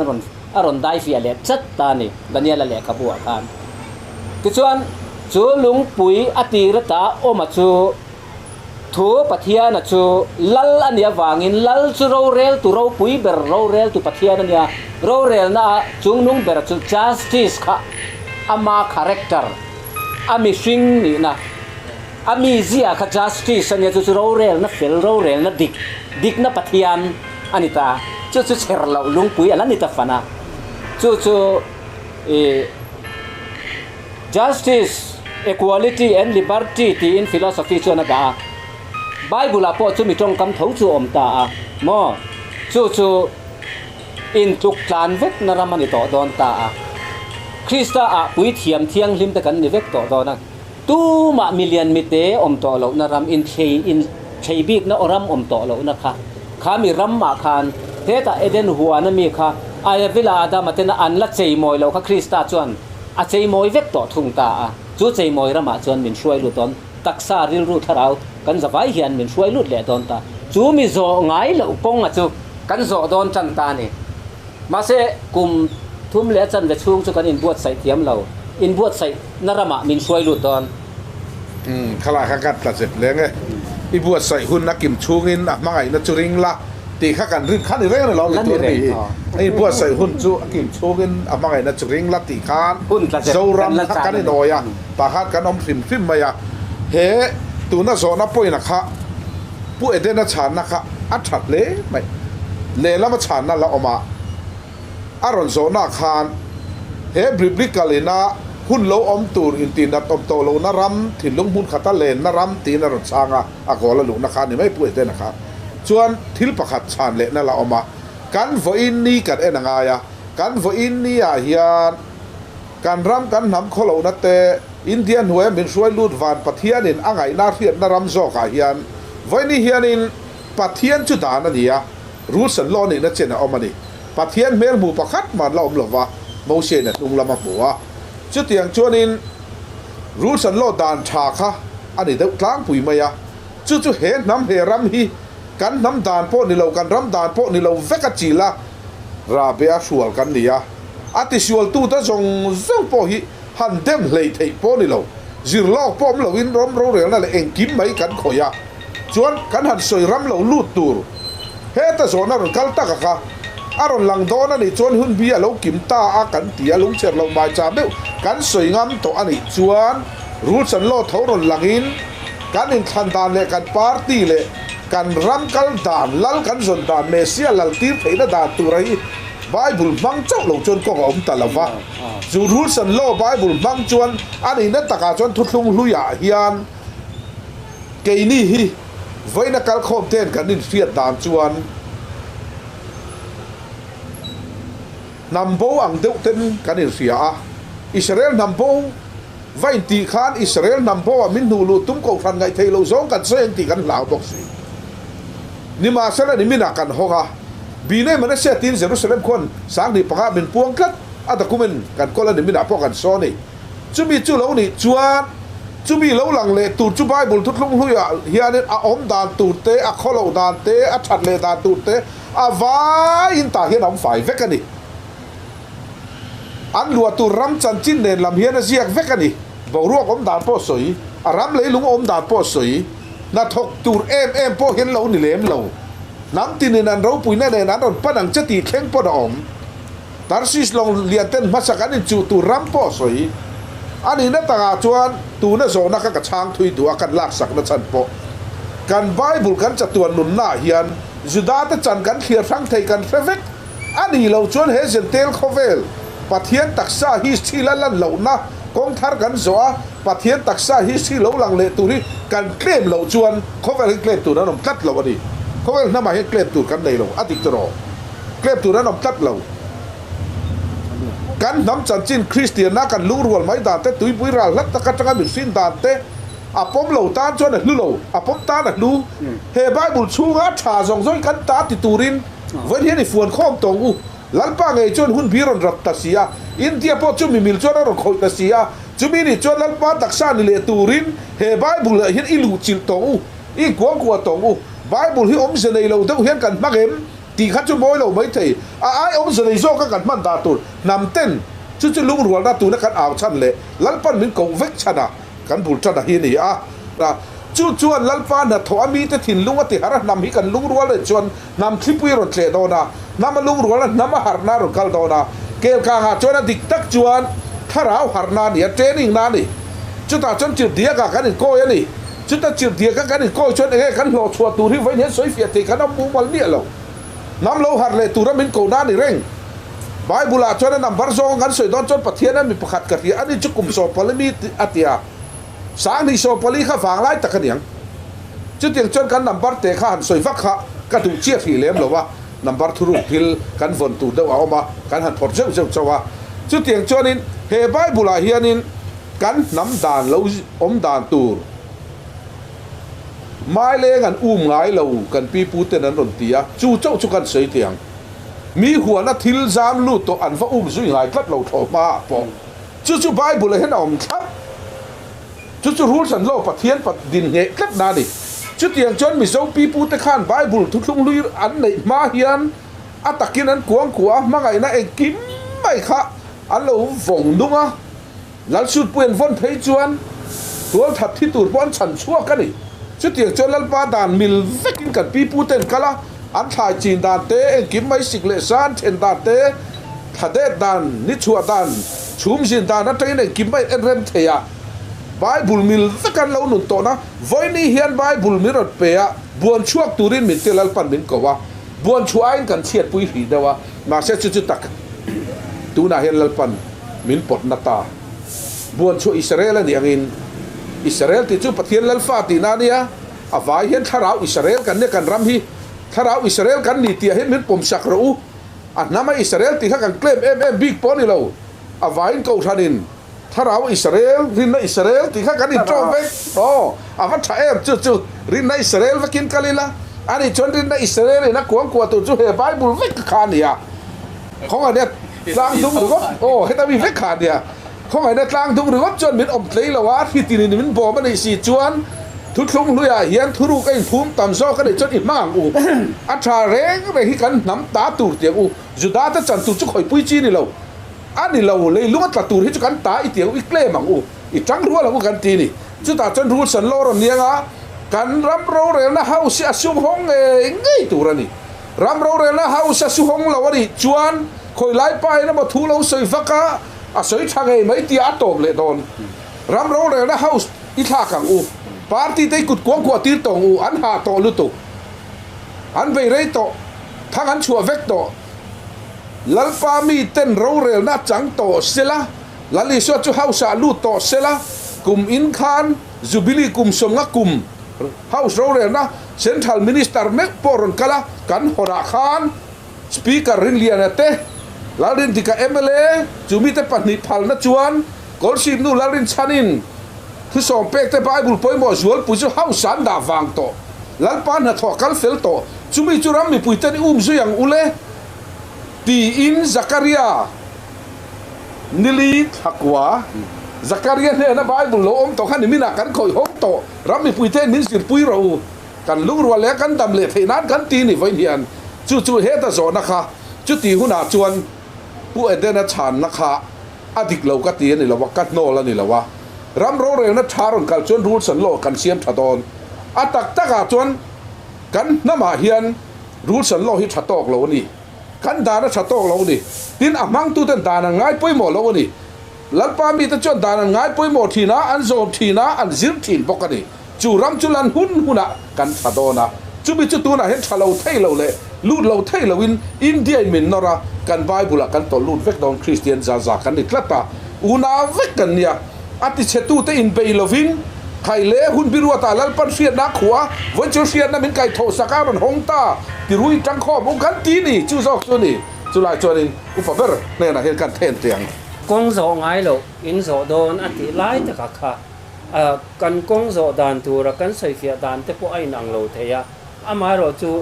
ron dai fi ale chat ta ni daniela le ka bu akhan ti chuan chu lung pui atirata o ma chu thu pathian a chu lal ania wangin lal chu ro rel tu ro pui ber ro rel tu pathian ania ro rel na chung nung ber chu justice kha ama character ami sing ni na ami zia kha justice ania chu ro rel na fel ro rel na dik na pathian anita chu cher lo lung pui ala ni ta fana chu justice equality and liberty ti in philosophy chu na ga bible a po chu mi tong kam tho chu om ta mo chu in tuk tlan vek na ramani to don ta krista a pui thiam thiang lim ta kan ni vek to don na tu ma million mi te om to lo na ram in thei bik na oram om to lo na kha mi ram ma khan te ta eden huwa na mi kha ai vila ada matena an la chei moi lo kha krista chuan a chei moi vek to thung ta chu chei moi rama chuan min hruai lu ton taksa ril ru tharau kan zawai hian min hruai lut le don ta chu mi zo ngai lo pong a chu kan zo don chan ta ni ma se kum thum le chan ve chung chu kan in buat sai thiam lo in buat sai narama min hruai lut don khala kha kat ta sep lenge i buat sai hun na kim chungin a mangai na churing la ti kha kan rin khan re na lo tu ni ai buat sai hun chu kim chungin a mangai na churing la ti khan zo ram kha kan ni noya ta kha kan om phim ma ya he tu na zo na poi na kha pu ede na chan na kha a that le mai le la ma chan na la oma aron zo na khan he biblically na hun lo om tur in tin na tom to lo na ram thin lung hun khata len na ram ti na ron changa a gola lu na kha ni mai pu ede na kha chuan thil pakhat chan le na la oma kan vo in ni kan enanga ya kan vo in ni a hian kan ram kan nam kholo na te indian huwa min suai lut van pathian in angai na riat na ram zo ka hian voini hian in pathian chu dan ania rules and law ni na chena omani pathian mel mu pakhat man la om lova mo she na tung lama buwa chu tiang chuan in rules and law dan tha kha อันนี้เด็กล้างปุ๋ยมาจู่เห็นน้ำเฮรำฮีกันน้ำดานโพนี่เรากันรำดานโพนี่เราเวกจีละราเบียชัวกันนี่อาทิชัวตู้ตั้งส่งโพฮีหันเต็มเลยที่โพนี่เราจิรลอกโพมเราวินรำเราเรียนนั่นแหละเองกิมไม่กันขอยจวนกันหันสวยรำเราลูดตูร์เฮตโซนารอนกัลตากะอารอนหลังโดนนี่จวนหุ่นเบียเรากิมตาอากันเตียลุงเชิดเรามาจ่าเบลกันสวยงามตัวอันนี้จวนรูดสันโลเท่ารอนหลังอินกันอินขันดานเลยกันปาร์ตี้เลยกันรำกัลดานลัลกันส่วนดานเมเซียลัลตีร์เทนดานตัวไรไบเบิลมังเจ้าเราจวนก็อมตะละวะจูรูดสันโลไบเบิลมังจวนอันนี้นั่นตะกาจวนทุกลุงลุยาฮิอันเกนี่ฮีไว้นักการคอมเทนกันนินเฟียดดานจวนนำโบอังเดวเทนกันนินเฟียอิสราเอลนำโบไว้ตีขานอิสราเอลนำโบมินดูลูตุ้มกูฟันไงเทโลซองกันเสียงตีกันหลาวบอกสินี่มาเสร็จนี่มินากันฮอกบีเน่มันเสียทีนเยรูซาเล็มคนสังนี่ปะกาเป็นพวงกัดอัตะกุมินกันก็เลยนี่มินาพอกันโซนี่จุมีจุเหล่านี่จวนจุมีเหล่าหลังเลตูจุไบเบิลทุกลุงลุยเฮียนี่อมดานตูเตอขอเหล่าดานเตอชัดเลดานตูเตวายอินตาเฮียนอมฝ่ายเวกันนี่อันลัวตูรำจันจินเนนลำเฮียนเสียกเวกันนี่บอกรวกอมดานพ่อสวยอารำเลยลุงอมดานพ่อสวยนาทกตูเอ็มพ่อเห็นเหล่านี่เลมเหล่าน้ำตีนนั้นเราปุยแน่ๆนั้นเราปั้นหนังจะตีแข็งปอดอมตาร์ซิสลงเลียนเต้นมาสักอันนี้จูตูรำพ่อสวยอันนี้นั่นต่างจวนตูนั่นโซนักกระช่างทุยตัวกันลากสักนั่นฉันปอกันไบเบิลกันจะตัวหนุนหน้าเฮียนจุดาตจันกันเคลียร์ทั้งไทยกันเฟกอันนี้เราจวนเฮเซนเทลโคเวลปะเทียนตักซาฮิสที่ละลันเหล่านะกองทัพกันโซ่ปะเทียนตักซาฮิสที่เหล่าหลังเลตุรีกันเคลมเหล่าจวนโคเวลเคลมตัวนั้นนมกัดเหล่าวันนี้เขาก็น้ำมาให้เกล็ดตูดกันในเราอติตรอเกล็ดตูดนั้นนำตัดเรากันน้ำจันจินคริสเตียนนักกันลูรัวไม่ด่าเตตุยปุยราลัตตะกัตกันหนึ่งสิ้นด่าเตอาปมเหล่าตาจวนหนึ่งลูอาปมตาหนึ่งลูเฮบายบุญชูงัดชาส่งซ้อยกันตาติตูรินวันนี้ในฝวนข้อมตรงลัลป้าไงจวนหุ่นพิรอนรัตตัสยาอินเดียพอจุมีมิลจวนเราคอยตัสยาจุมีนี่จวนลัลป้าตักซานิเลตูรินเฮบายบุญเห็นอิลูจิลตรงอีกวงกว่าตรงไบเบิลที่อมเสนอเราเดี๋ยวเห็นกันมักเห็นตีขัดจุโมยเราไม่เทไอ้อมเสนอโซก็กันมันตาตุนนำเต้นจุลุงรัวตาตุนกันเอาชันเลยลัลปันมินกงเวกชนะกันบุญชนะเฮียนี่จวนลัลปันน่ะถอมีแต่ถิ่นลุงติหารนำให้กันลุงรัวเลยจวนนำคลิปวิโรเจโดนะนำมาลุงรัวแล้วนำมาหารนารุกัลโดนะเกี่ยวกับจวนดิกตักจวนถ้าเราหารนาเนี่ยเทรนนิ่งนานี่จุดตาจนจุดเดียกันนี่โกยนี่จุดตาจุดเดียกันนี่ก็ชวนเองกันหล่อชัวตูที่ไว้เนี่ยสวยเฟียติกันน้ำมูมันเนี่ยเราน้ำเราหัดเลยตูนั้นเป็นโกด้านนี่เร่งไบบุลาชวนนำบาร์ซองกันสวยตอนจนปะเทียนนั้นมีประคัดกระเทียอันนี้จุกุมโซพลิมีอัตยาสางที่โซพลิข้าฝังไล่ตะกันยังจุดอย่างจนกันนำบาร์เตะข้าหันสวยฟักขะกระดูกเชี่ยฝีเลี้ยมหรอวะนำบาร์ทุรุพิลกันฝนตูเดาเอามากันหันพอดเจ้าเจ้าวะจุดอย่างจนนี้เฮไบบุลาเฮียนินกันน้ำด่านเราอมด่านตูไม้เลี้ยงกันไงเรากันปีปูเตนันรนเตียจู่เจ้าจุกันเสียเตียงมีหัวนัดทิลจามลูตัวอันฟ้าซุยไงกัดเราถอมาปองจู่ไบเบิลเห็นอมครับจู่รู้สันโลปะเทียนปะดินเงะกัดนาดิจู่เตียงจนมีเจ้าปีปูเตขันไบเบิลทุกลุงลุยอันไหนมาเฮียนอัตกินอันกวงขัวมาไงนะเองกิมไม่ค่ะอันเราฝงดุงอ่ะหลังสุดเปลี่ยนฝนเพยจวนตัวถัดที่ตูดบอลฉันชั่วกันนี่จุดเดียวจนลัลปาดานมิลเวกินกันปีปูเต็นกันละอันถ่ายจีนดานเตเองกิมไม่สิกเลสานเทนดานเตถ้าเด็ดดานนิชัวดานชุมจีนดานนั่นเองเองกิมไม่เอ็นเรนเทียไบเบิลมิลเวกันเราหนุนโตนะวันนี้เฮียนไบเบิลมิรดเปียบวนช่วงตูรินมิเตลัลปันมินก็ว่าบวนช่วยกันเชียดปุยฝีเดว่ามาเสียจุดตักตูน่าเฮียนลัลปันมินปดนาตาบวนช่วยอิสราเอลนี่อย่างอิสราเอลที่จู่ปะเทียนลัลฟาตีนานี่อาศัยเห็นถ้าเราอิสราเอลกันเนี่ยกันรำฮีถ้าเราอิสราเอลกันนี่ที่เห็นเหมือนผมสักรู้อันนั้นมาอิสราเอลที่เขากันเคลมบิ๊กปอนี่เราอาศัยเขาทันินถ้าเราอิสราเอลรินในอิสราเอลที่เขากันนี่จอมเวกอาวัตชาเอมจู่รินในอิสราเอลเวกินกันเลยละอันนี้จนรินในอิสราเอลนะกวงกว่าตัวจู่เฮบายบุลเวกขานี่ของอันเนี้ยสร้างดุงหรือก็เฮ้ยแต่มีเวกขานี่ ข้องไอ้ในกลางทุกหรือว่าจนมิดอมเลยละวะที่ตีนี่มันบอกมันในสีจวนทุกทุ่งลุยเฮียนทุรุกไอ้ภูมิต่ำซ้อก็ได้จนอีกมากอัตราเร่งไปที่กันน้ำตาตูดเตียงจุดาจะจันตูจุกหอยปุ้ยจีนี่เราอันนี้เราเลยลุงตาตูดให้จุกันตาอีเตียงอีเกล้มังอีจังรัวเรากันตีนี่จุดตาจนรู้สันโลรเนียงกันรำเราเร็วนะเฮาเสียสุ่มห้องไงตัวนี่รำเราเร็วนะเฮาเสียสุ่มห้องเราวันนี้จวนคอยไล่ไปนะมาทูเราใส่ฟักะสวยทางไงไม่ตีอัตโตมเลยโดนรำเราเร็วนะเฮาอีท่ากังปาร์ตี้ได้กุดกวงขวดตีตงอันหาโตลุตุอันไปเรยโตทั้งอันชัวเวกโตลัลปามีเต้นเราเร็วนะจังโตเสละลัลิสวจูเฮาสาลูโตเสละกุมอินคานจูบิลีกุมสมงกุมเฮาเราเร็วนะเซ็นทรัลมินิสเตอร์เมกปอรอนกะละกันฮอราคานสปีกเกอร์รินเลียนเตลาลินติกาเอเมเลจูมิเตปนิพัลนะจวนกอลชิมนูลาลินชานินที่สองเป็กแต่ไบเบิลปอยหมอจวลปุจจุเฮาสันดาวังโตลัลปานหัดถอกันเฟลโตจุมิจุรัมมีปุยเตนซุยังอุเลตีอินซักริยานิลีทักวาซักริยาเนี่ยนะไบเบิลโลอมโตขันนิมินากันคอยฮกโตรัมมีปุยเตนมินสิรปุยเรากันลุกรัวแล้วกันดำเละเทนัดกันตีนี่ไว้เนียนจู่เฮตโซนะคะจุตีหุนาจวนผู้เอเดนชานนะคะอดีตเราก็ตีนี่เราว่ากัดโนแล้วนี่เราว่ารำเราเร็วนะชาร์นกันจนรู้สันโลกันเสียมชะดอนอัตักตะกาจวนกันน้ำมาเฮียนรู้สันโลฮิชะตอกเรานี่กันดานะชะตอกเรานี่ดินอ่ำมังตุเตนดานะง่ายป่วยหมดเรานี่ลัลปามีตะจวนดานะง่ายป่วยหมดทีนะอันโซทีนะอันซิลทีนปกติจูรำจุลันหุนะกันชะดอนะจูบิจุตัวนะเห็นชะเราเทเราเลยลูดเราเทเราอินเดียมินนรากันไบเบิลกันต่อลูดเวกดอนคริสเตียนซากันนี่คลัตตาอุนาเวกกันเนี่ยอาทิเชตูเตอินเปย์ลวินใครเล่หุ่นบิรัวตาลัลปันเสียนักหัววันเจ้าเสียนั่นเป็นไก่โถสักการันหงตาที่รุยจังข้อมุกันตีนี่จู่ซอกจู่นี่จู่ไล่จวนนี่อุฟเบอร์เนี่ยนะเห็นกันเทนเตียงกงโซไงโลอินโซโดนอติไล่ตะกะค่ะกันกงโซดานตูระกันใส่เฟียดานแต่พวกไอ้นางโลเทียอามาโรจู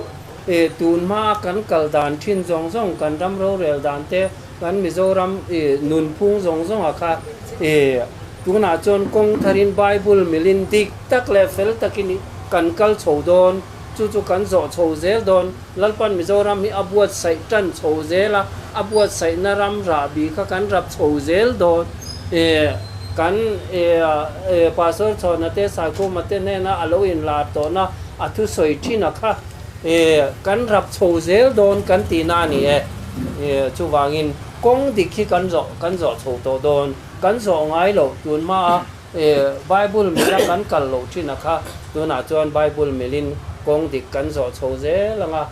ตูนมากันกัลดานชินจงซงกันรำโรเรลดานเตกันมิโซรัมนุนพุงจงซงอะค่ะตุนาจนกงทารินไบเบิลมิลินดิกตักเลเฟลตักินกันกัลโชดอนจู่กันโจโชเซลดอนลัลปันมิโซรัมมีอับวดใส่จันโชเซละอับวดใส่นารัมราบีก็กันรับโชเซลดอนกันปาสอร์ชอนเตสากุมาเตเนนะอโลอินลาโตนะอัตุสอยที่นะคะกันรับโชเซลดอนกันตีนานี่จู่วางินกงดิกกันโจโชโตดอนกันโจไงโลตุนมาไบเบิลมีละกันกัลโลที่นะคะตัวน่าจวนไบเบิลมิลินกงดิกกันโจโชเซลงะ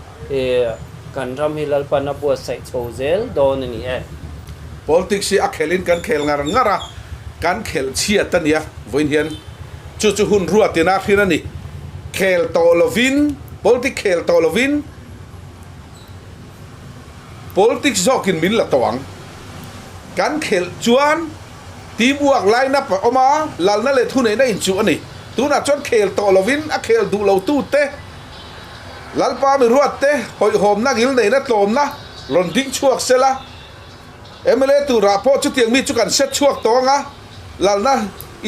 กันรำฮิลัลปันบัวใส่โชเซลโดนนี่politics si akhelin kan khel ngara kan khel chia tania voin hian chu hun ruwa tina khina ni khel to lovin politics khel to lovin politics zokin min la tawang kan khel chuan teamwork line up oma lalna le thu nei na in chu ani tuna chon khel to lovin a khel du lo tu te lalpa mi ruat te hoi hom na gil nei na tlom na lon ding chuak sela emele tu rapo chu tiang mi chu kan set chuak to nga lalna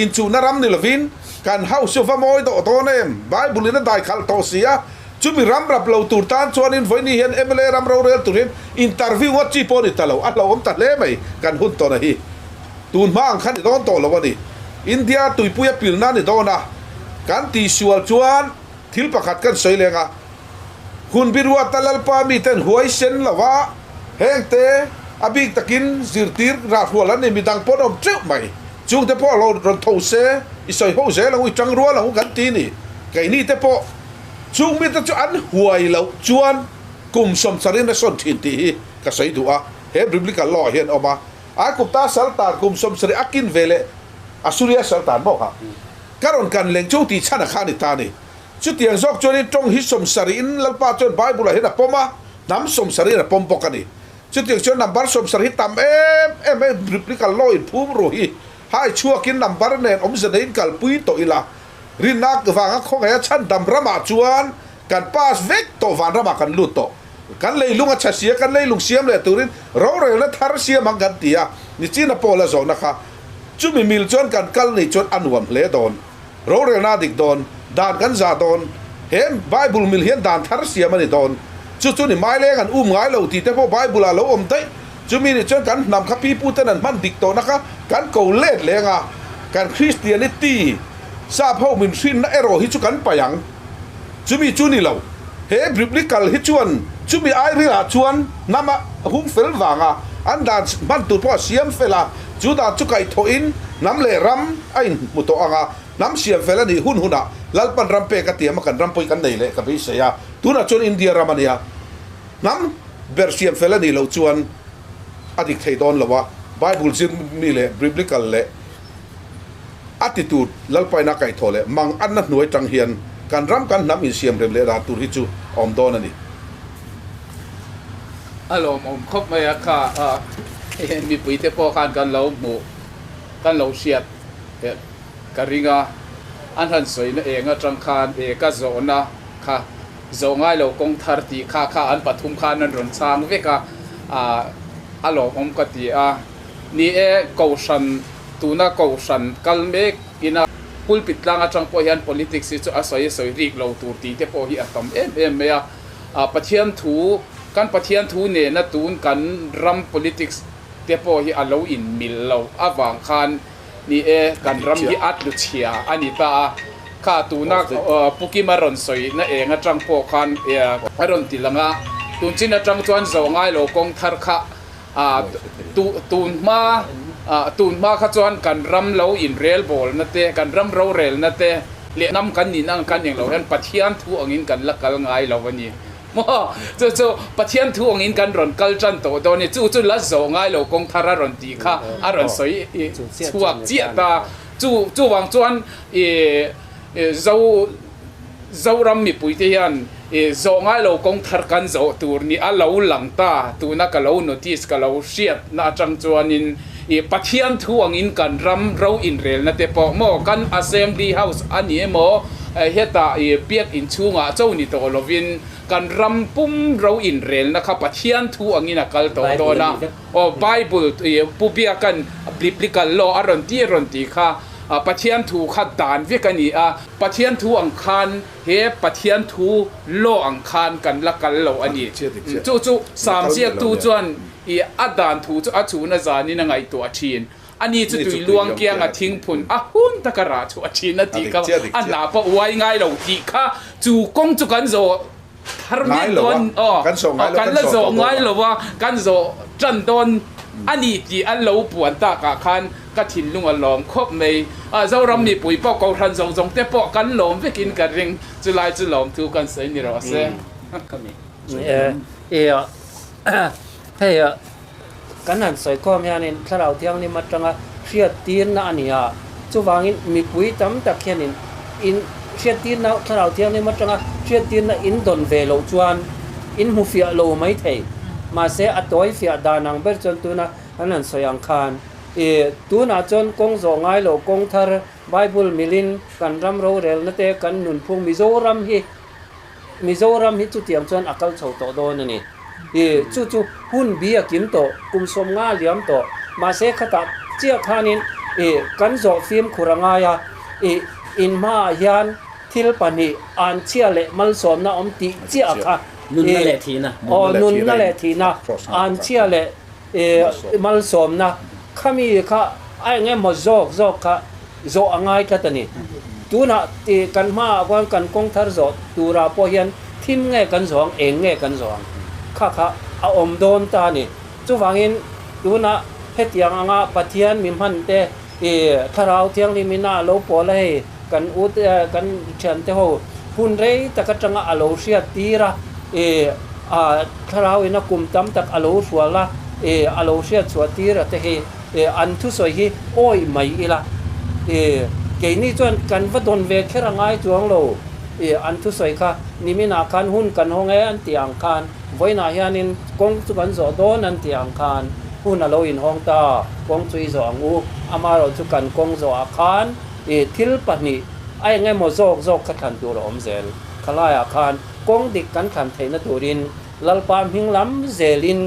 in chu na ram ni lovin kan house of moi do to nem bible na dai khal to sia chu mi ram rap lo tur tan chuan in voi ni hian emele ram ro rel turin interview wat chi poni talo a lo om ta le mai kan hun to na hi tun mang khan don to lo wani india tuipuya pilna ni dona kan ti sual chuan thil pakhat kan soilenga hun birwa talal pa mi ten huai sen lawa hengte abik takin zirtir ra huala ni midang podom treu mai chung te po lo ron tho se isoi ho se lo chang ruwa lo kan ti ni kai ni te po chung mi ta chu an huai lo chuan kum som sarin na son thin ti ka sai du a he biblical law hian oma ai kupta saltar kum som sari akin vele asuria saltar mo ha karon kan leng chu ti chana khani ta ni chu tiang zok choni tong hi som sari in lalpa chon bible he na poma nam som sari na pom pokani chu tiang chon number som sari tam em biblical law in phum ro hi hai chuakin number nen om zain kal pui to ila rinak wanga khong ya chan dam rama chuan kan pas vek to van rama kan lut to kan lei lunga chasia kan lei lung siam le turin ro re la thar siam ang kan tia ni china pola zo na kha chu mi mil chuan kan kal nei chuan anuam hle don ro re na dik don dan kan za don hem bible mil hian dan thar siam ani don chu ni mai le kan ngai lo ti te pho bible a lo om tai chu mi ni chuan kan nam kha pi pu ten an man dik to na kha kan ko let le nga kan christianity sa pho min sin na ero hi chu kan payang chu mi chu ni lo he biblical hi chuan chu mi ai ri la chuan nama hum fel wanga an dan man tu po siam fela chu da chu kai tho in nam le ram ain mu to anga nam siam fela ni hun huna lalpan ram pe ka tiam kan ram poi kan nei le ka bi se ya tu na chon india ramania nam ber siam fela ni lo chuan adik thei don lawa bible jin mi le biblical le attitude lalpai na kai thole mang an na nuai tang hian kan ram kan nam in siam rem le da tur hi chu om don ani alom om khop mai kha mi pui te po khan kan lo mu kan lo siat ka ringa an han soi na enga tang khan e ka zo na kha zo ngai lo kong thar ti kha an pathum khan an ron chang ve ka alom om ka ti ni e ko san tu na ko san kal mek ina pulpit lang atang po hian politics chu asoi rik lo tur ti te po hi atam em me pathian thu kan pathian thu ne na tun kan ram politics te po hi alo in mil lo awang khan ni e kan ram hi at lu chia ani ta kha tu na puki maron soi na e nga tang po khan e aron tilanga tun chin atang chuan zo ngai lo kong thar kha tun ma kha chuan kan ram lo in rel bol na te kan ram ro rel na te le nam kan ni nang kan yang lo hen pathian thu angin kan la kal ngai lo wani mo chu pathian thu angin kan ron kal chan to do ni chu la zo ngai lo kong thara ron ti kha aron soi chuak chia ta chu wang chuan zo ram mi pui te hian zo ngai lo kong thar kan zo tur ni a lo lang ta tu na ka lo notice ka lo shiat na chang chuan in pathian thu angin kan ram ro in rel na te po mo kan assembly house ani mo heta piak in chunga chau ni to lovin kan ram pum ro in rel na kha pathian thu angin a kal to na o bible pupia kan biblical law aron ti kha pathian thu kha dan ve kan ni pathian thu ang khan he pathian thu lo ang khan kan la kal lo ani chu sam siak tu chuan adan thu chu achu na zani na ngai to athin ani chu tui luang kiang a thing phun hun takara chu athin na ti ka ana pa wai ngai lo ti kha chu kong chu kan zo thar mi don kan la zo ngai lo wa kan zo chan don ani ti an lo puan ta ka khan ka thin lung alom khop mei zo ram mi pui po ko than zong te po kan lom vekin ka ring chu lai chu lom thu kan sei ni ro se kami hey kan han soi kom hianin tharau thiang ni matanga hriat tin na ania chuwangin mi pui tam tak hianin in hriat tin na tharau thiang ni matanga hriat tin na in don ve lo chuan in hu fia lo mai thei ma se atoi fia danang ber chon tu na kan han soi ang khan tu na chon kong zo ngai lo kong thar bible milin kan ram ro rel na te kan nun phung mizoram hi chu tiam chuan akal chho to don ani chu hun bia kim to kum som nga liam to ma se khata chia khanin kan zo film khuranga ya in ma hian thil pani an chia le mal som na om ti chia kha nun na le thina an chia le mal som na khami kha ai nge mo zok kha zo angai kha tani tuna kan ma wan kan kong thar zo tura po hian thim nge kan zong eng nge kan zong kha a om don ta ni chuwangin tuna hetiang anga pathian mimhan te tharau thiang ni mina lo pol he kan ut kan chan te ho hun rei takatanga alo sia tira tharau ina kum tam tak alo suala alo sia chuatira te he an thu soi hi oi mai ila ke ni chuan kan va don ve kherangai chuang lo an thu soi kha nimina kan hun kan honge an tiang khan voina hianin kong chu kan zo don an tiang khan hun alo in hong ta kong chui zo angu amaro chu kan kong zo a khan thil pani ai nge mo zok ka than tu rom zel khalaya khan kong dik kan khan theina turin lalpam hinglam zelin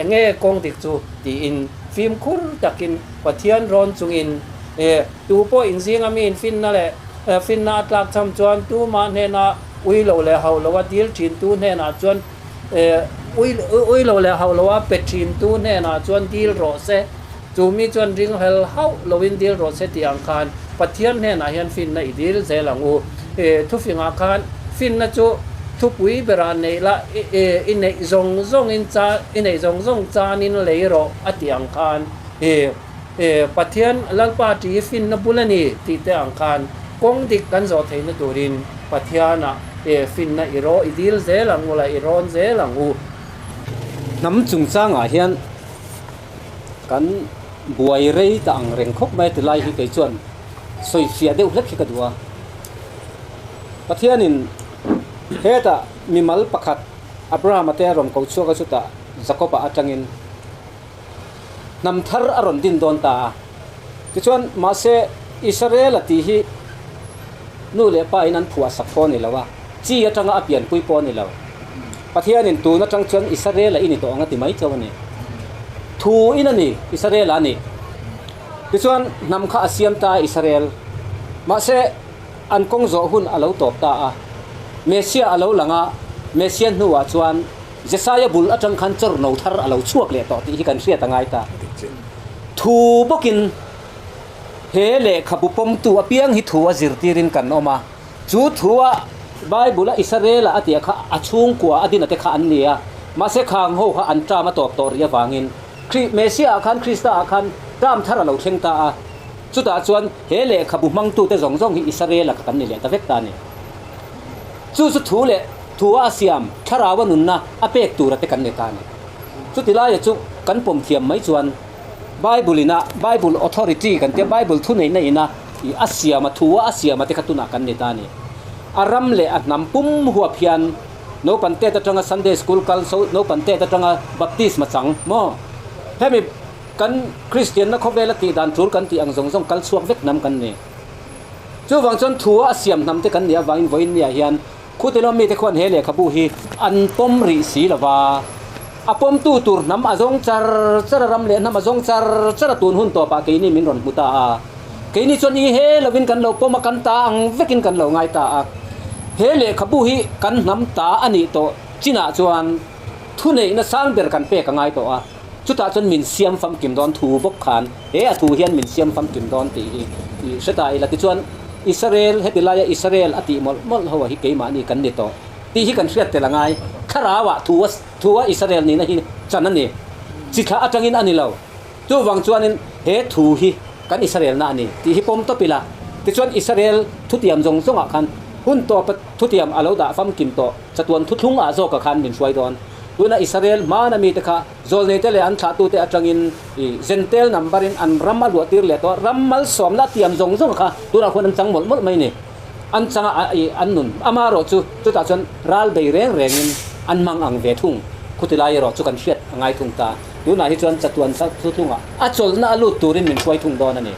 enge kong dik chu ti in ฟิล์มคุ้นจักกินปะเทียนร้อนจุงอินตูโปอินซิงอามีอินฟินนั่นแหละฟินนาตากทำจวนตูมาเนนาอุยโลเลเฮาโลว่าดิลชินตูเนนาจวนอุยโลเลเฮาโลว่าเป็ดชินตูเนนาจวนดิลโรเซจูมีจวนริงเฮลเฮาโลวินดิลโรเซที่อังคารปะเทียนเนนาเฮียนฟินนาอิดิลเซลังอูทุฟิงอาคารฟินนาจูทุปุยเบรานเนละอินเนซงซงอินจาอินเนซงซงจานินเลโรอติอังคารปะเทียนลัลปาตีฟินนบุลนีที่เตอังคารกงดิกกันโซเทนตูรินปะเทียนะฟินนะอิโรอิดิลเซลังอุลาอิรอนเซลังอูน้ำจุงจางอาเฮียนกันบวยเรยต่างเร่งคบไม่ติไลฮิเกจวนสวยเสียเดียวเล็กขึ้นตัวปะเทียนินเฮตามีมัลปักขัดอับราฮัมเตอรมเขาชัวก็สุดตาจักรบอาจังอินนำทาร์อารอนดินโดนตาที่ชวนมาเซอิสราเอลที่ฮีนู่นเลยไปนั้นผัวสักพอนี่แล้วว่าจีจังอาเปียนปุยปอนี่แล้วประเทศนี้ตัวนั่งชวนอิสราเอลอินี่ตัวงั้นที่ไม่เท่านี้ทูอินนี่อิสราเอลนี่ที่ชวนนำข้าอาเซียนตาอิสราเอลมาเซอันกงโจหุ่นอาเลาตบตาเมเซียอาเลาหลังเมเซียนัวชวนเจสายบุลอาจังขันจรโนทาร์อาเลาชั่วเลยต่อที่กันเสียตั้งไงตาทูบกินเฮเลขับปุ่มตัวเปียงฮิทัวจิรตีรินกันออกมาจูทัวไบเบิลอิสราเอลอติยาข้าอชุงกัวอดีนเตข้าอันเนียมาเสกขังโหข้าอันตรามาตอบตอรียวางินคริเมเซียอาคันคริสต์อาคันตามทาร์เราเชงตาจุดอาจวนเฮเลขับมังตูเตจงจงอิสราเอลกันนี่เลยตะเวกตานี่จูสุดทูเลทัวอาเซียมทาราวนุนนะอเปกตูระเตกันเนตานี่จุดที่ไล่จุกันปมเทียมไม่จวนไบเบิลนะไบเบิลออทอริตี้กันเตไบเบิลทุนในนะอาเซียมาทัวอาเซียมาเตขัตุนักกันเนตานี่อารมเลอัดนำปุ่มหัวเพียนโนปันเตตะจังซันเดย์สคูลคัลโนปันเตตะจังบัพติสมาจังโมเฮมิกันคริสเตียนนักขบเวลตีดันทูร์กันที่อังซงกัลสวกเวกนำกันนี่จู่วังจนทัวอาเซียมนำเตกันเนี่ยวางไว้เนี่ยเฮียนคู่เตลมีเตควันเฮเลขบูฮีอันปมริสีละว่าอปมตูตูร์นำอาจงจารรำเลนำอาจงจารตูนหุ่นตัวปากนี้มินรอนมุตากนี้จนอีเฮลวินกันเราปมกันตาอังเวกินกันเราไงตาเฮเลขบูฮีกันน้ำตาอันนี้โตจีน่าจวนทุนเองน่ะสร้างเบรกันเปกไงโตจุดตาจนมินเซียมฟัมกิมดอนทูบกขานทูเฮียนมินเซียมฟัมกิมดอนตีเสตาอีละที่จวนอิสราเอลเฮติลายอิสราเอลอติมอลหัวฮิเกมานี่กันนี่โตตีฮิกันเสียแต่ละไงข้าราวะทัวอิสราเอลนี่นะฮิจันนั่นนี่สิขาอัจังอินอันนี้เราจู่วังจวนนี่เฮทูฮิกันอิสราเอลนั่นนี่ที่ฮิปมตปิละที่จวนอิสราเอลทุติยมจงสงอาคันหุ่นตัวทุติยมอาลาวดาฟัมกิมโตจตวนทุทุงอาโซกคันมินช่วยดอนดูนะอิสราเอลมานามีตะคะโซลเนเตเลอันชาตูเตอัจังอินเซนเตลนัมบารินอันรัมมัลวัติรเลตัวรัมมัลสอมละติยมจงสงค่ะดูนะคนอันจังหมดไม่นี่อันจังอันนุนอามาโรจูจุดตาจนรัลเบยเรงอินอันมังอังเวทุงคุติลายโรจูกันเชียดง่ายทุงตาดูนะที่จวนจตวนสักทุงอ่ะอัจฉริยะลุตูรินมินช่วยทุงดอนนั่นนี่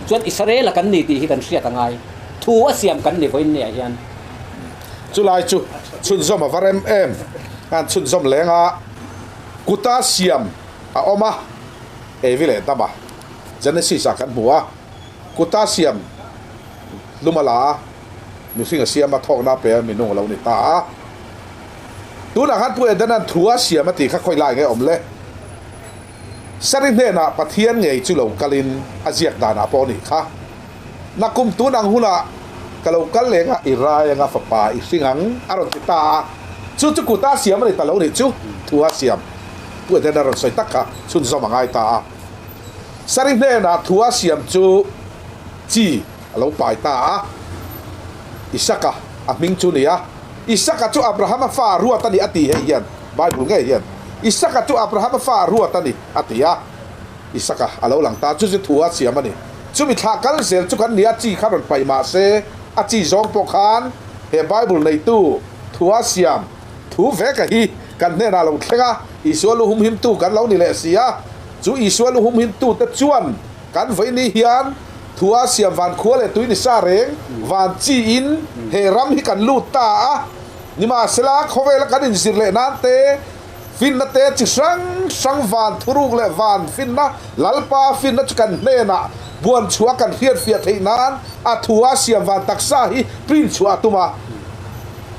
จวนอิสราเอลกันนี่ที่กันเชียดง่ายทัวเสียมกันนี่คนเนี่ยยันจุลายจุชุนซอมฟาร์เอ็มอันชุนซอมเลงะกุตาเซียมออกมาวิเลตบ้าเจเนซิสกันบัวกุตาเซียมลุมาลามิสิงเซียมมาทอกนาเปียมินงเรานี่ตาดูนะฮันพูดดันนั้นทัวเซียมติข้าค่อยไล่ไงอมเล่สริเนนะปะเทียนไงจุลงกลินอาเจียกดานาปอนี่ค่ะนักกุมตัวนังหุนะkalau kalian ira yang apa isingang aron kita cucu kuta siam ni talau ni cu tua siam buat ada orang soitak ka sun sama ngai ta sering ni na tua siam cu ji kalau pai ta isaka aming cu ni ya isaka cu Abraham fa ruwa tadi ati hian Bible ngai hian isaka cu Abraham fa ruwa tadi ati ya isaka alau lang ta cu tua siam ni cu mi thakal sel cu kan nia ji kharon pai ma seอาจีจงปกขานเฮไบเบิลในตู้ทัวเสียมทูเวกะฮีกันเนี่ยนะเราเข่งอิสวาลุหุมหิมตู้กันเรานี่แหละเสียจูอิสวาลุหุมหิมตู้ตะจวนกันไว้นี่เฮียนทัวเสียมวันคัวเลยตุยนิสาเรงวันจีอินเฮรัมฮิกันลูตานี่มาสลากเขาเวลกันอินสิเลนันเต ฟินนะเตจิสังวานทุรุกเลวานฟินนะลัลปาฟินนะจุกันเนนะบวนชัวกันเฮียดเฟียดให้นานอาทัวเสียมวานตักซาฮิปรินชัวตุมา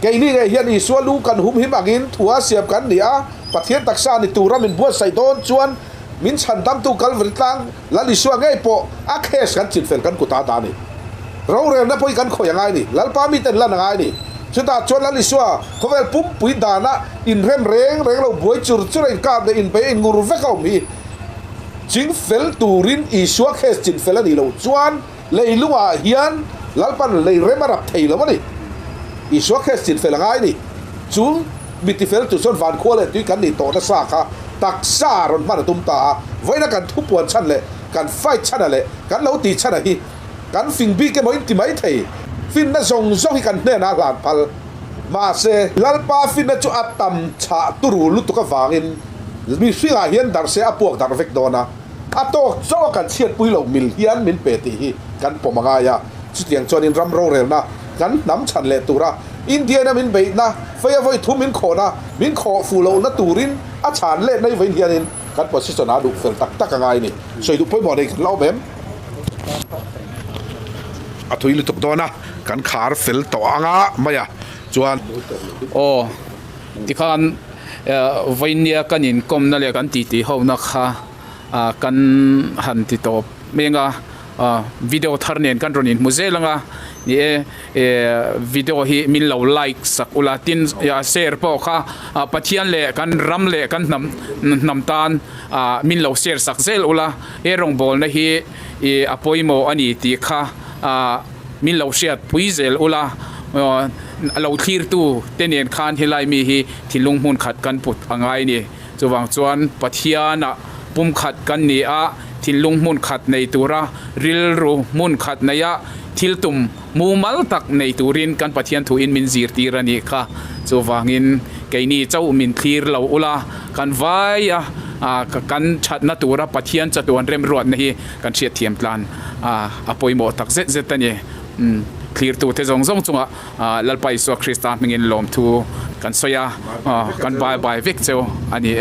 ไกนี่ไงเฮียนี่ชัวลูกันหุมหิมอากินทัวเสียบกันเนี่ยประเทศตักซานี่ตูรามินบวนใส่โดนชวนมินฉันตั้มตูกัลวริตังลัลิชัวไงโปอาเคสกันจิตเฟลกันกุตาตานี่เราเรียนนะพูดกันขอยังไงนี่ลัลปามีเต็นลันยังไงนี่ชุดตาชวนลัลิชัวเขาเป็นปุ๊บปุยดานะอินเร่งเราบวยจุดจุดเองการเดอินไปอินงูรูเวกเอามีจิงเฟลตูรินอีชัวเคสจิงเฟลนี่เราชวนเลยลุงอาเฮียนลัลปันเลยเรมารับไทยแล้วมั้งนี่อีชัวเคสจิงเฟลง่ายนี่จูบิติเฟลจุดส่วนฟันขั้วเลยด้วยกันนี่โตนะซาค่ะตักซารอนมันตุ้มตาไว้นักการทุบปวนชั้นเลยการไฟชั้นอะไรการเล่าตีชั้นอะไรการฟิงบีกันไม่ติไม่ไทยฟินน่ะส่งให้กันเนี่ยนะหลานพัลมาเซลัลปาฟินน่ะจุอัตตัมชาตุรุลุตุกวางินมีสิ่งอะไรเห็นดาร์เซอพวกดาร์เวกโดนะอัตโตโซกันเชียดปุยเรามิลเฮียนมินเปติฮีกันปมงายาสุดยังจอนินรำโรเรลนะกันน้ำชันเลตุระอินเดียนะมินเบยนะไฟไฟทุ่มมินโคนะมินโคฟูโลนะตูรินอาชานเล่ในเวเฮียนินกันปอสิสนาดูเฟลตักง่ายนี่ช่วยดูพ่อยหมอได้เล่าแบบอะทุยลุตุกโดนะกันขาร์เฟลต่ออ่างะไม่อะจวนโอ้ที่ขันวันนี้กันอินคอมนั่นแหละกันตีเขานะคะกันหันติดต่อเมงะวิดีโอทาร์เนียนกันรอนินมุเซลังะนี่วิดีโอที่มิลเลาไลค์สักอุลาตินยาเซอร์พอค่ะปัจจัยเล่กันรำเล่กันนำตานมิลเลาเซอร์สักเซลอุลารงบอลนะฮีอภัยโมอันนี้ที่ค่ะมิลเลาเชียดพุยเซลอุลาเราทีร์ตูเตเนียนคานเฮลัยมีฮีที่ลุงมุนขัดกันปุดอ่างไงนี่จะวางจวนปัทยานะปุ่มขัดกันนี่ที่ลุงมุนขัดในตัวระริลรูมุนขัดในทิลตุมมูมัลตักในตัวรินกันปัทยันทูอินมินซีร์ตีรันี่ค่ะจะวางินไกนี่เจ้ามินทีร์เราอุลากันไว้กันชัดนัตัวระปัทยันจะตัวเริ่มรวดนี่กันเชียดเทียมพลันอภัยโมตักเซตนี่คลีร์ตัวเทจงจงจุงลัลไปสัวคริสตันมิงินลมทูกันสยากันบายวิกเซลอันนี้